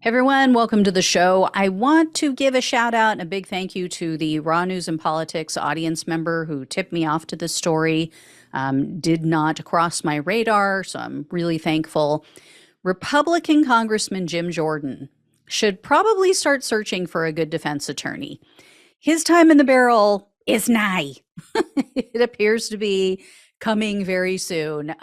Everyone, welcome to the show. I want to give a shout out and a big thank you to the Raw News and Politics audience member who tipped me off to this story. Did not cross my radar, so I'm really thankful. Republican Congressman Jim Jordan should probably start searching for a good defense attorney. His time in the barrel is nigh. It appears to be coming very soon.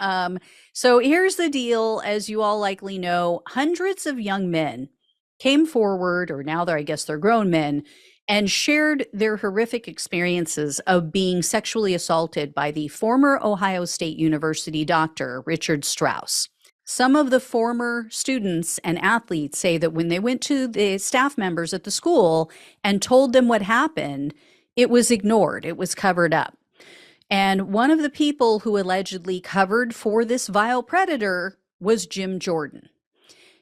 So here's the deal. As you all likely know, hundreds of young men came forward, or now I guess they're grown men, and shared their horrific experiences of being sexually assaulted by the former Ohio State University doctor, Richard Strauss. Some of the former students and athletes say that when they went to the staff members at the school and told them what happened, it was ignored, it was covered up. And one of the people who allegedly covered for this vile predator was Jim Jordan.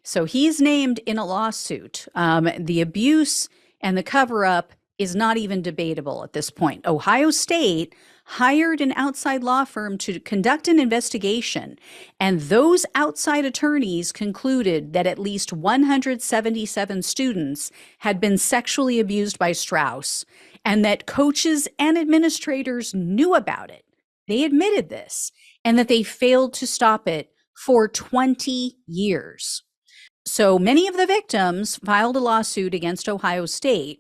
So he's named in a lawsuit. The abuse and the cover up is not even debatable at this point. Ohio State hired an outside law firm to conduct an investigation, and those outside attorneys concluded that at least 177 students had been sexually abused by Strauss, and that coaches and administrators knew about it. They admitted this, and that they failed to stop it for 20 years. So many of the victims filed a lawsuit against Ohio State,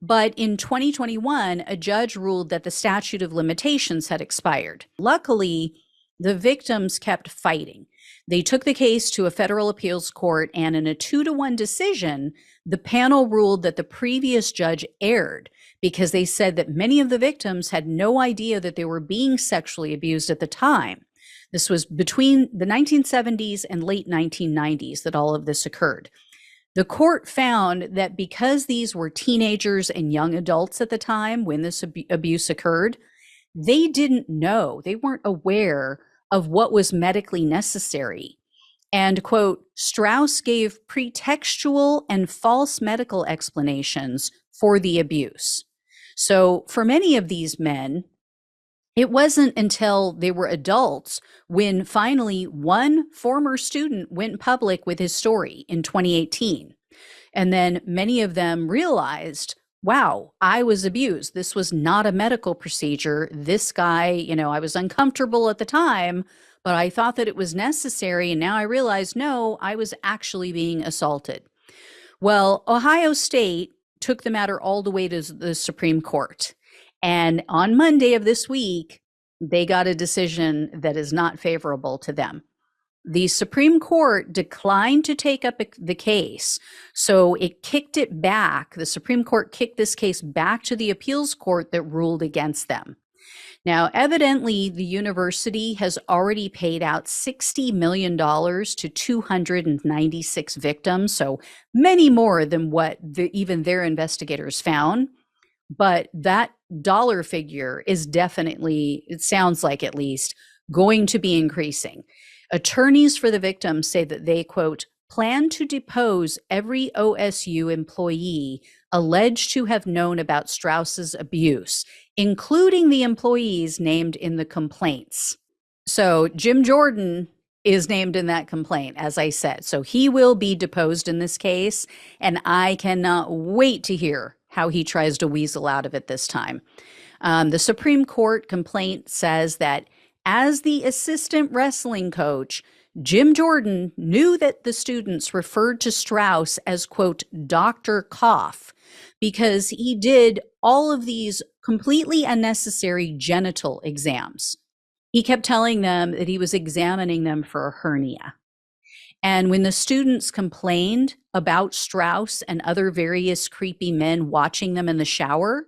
but in 2021, a judge ruled that the statute of limitations had expired. Luckily, the victims kept fighting. They took the case to a federal appeals court, and in a 2-1 decision, the panel ruled that the previous judge erred because they said that many of the victims had no idea that they were being sexually abused at the time. This was between the 1970s and late 1990s that all of this occurred. The court found that because these were teenagers and young adults at the time when this abuse occurred, they didn't know, they weren't aware of what was medically necessary. And, quote, Strauss gave pretextual and false medical explanations for the abuse. So for many of these men, it wasn't until they were adults when finally one former student went public with his story in 2018. And then many of them realized, wow, I was abused. This was not a medical procedure. This guy, I was uncomfortable at the time, but I thought that it was necessary. And now I realize, no, I was actually being assaulted. Well, Ohio State took the matter all the way to the Supreme Court. And on Monday of this week, they got a decision that is not favorable to them. The Supreme Court declined to take up the case, so it kicked it back. The Supreme Court kicked this case back to the appeals court that ruled against them. Now, evidently, the university has already paid out $60 million to 296 victims, so many more than what even their investigators found. But that dollar figure is definitely, it sounds like at least, going to be increasing. Attorneys for the victims say that they, quote, plan to depose every OSU employee alleged to have known about Strauss's abuse, including the employees named in the complaints. So Jim Jordan is named in that complaint, as I said. So he will be deposed in this case, and I cannot wait to hear how he tries to weasel out of it this time. The Supreme Court complaint says that as the assistant wrestling coach, Jim Jordan knew that the students referred to Strauss as, quote, Dr. Cough, because he did all of these completely unnecessary genital exams. He kept telling them that he was examining them for a hernia. And when the students complained about Strauss and other various creepy men watching them in the shower,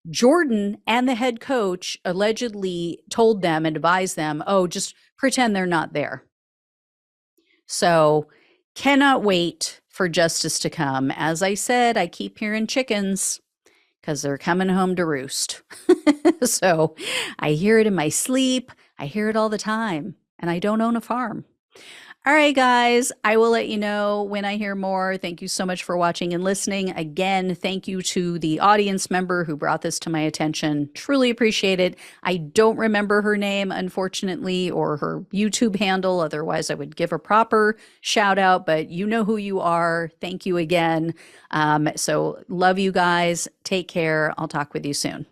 Jordan and the head coach allegedly told them and advised them, oh, just pretend they're not there. So cannot wait for justice to come. As I said, I keep hearing chickens because they're coming home to roost. So I hear it in my sleep. I hear it all the time, and I don't own a farm. All right, guys, I will let you know when I hear more. Thank you so much for watching and listening. Again, thank you to the audience member who brought this to my attention. Truly appreciate it. I don't remember her name, unfortunately, or her YouTube handle. Otherwise, I would give a proper shout out, but you know who you are. Thank you again. So, love you guys. Take care. I'll talk with you soon.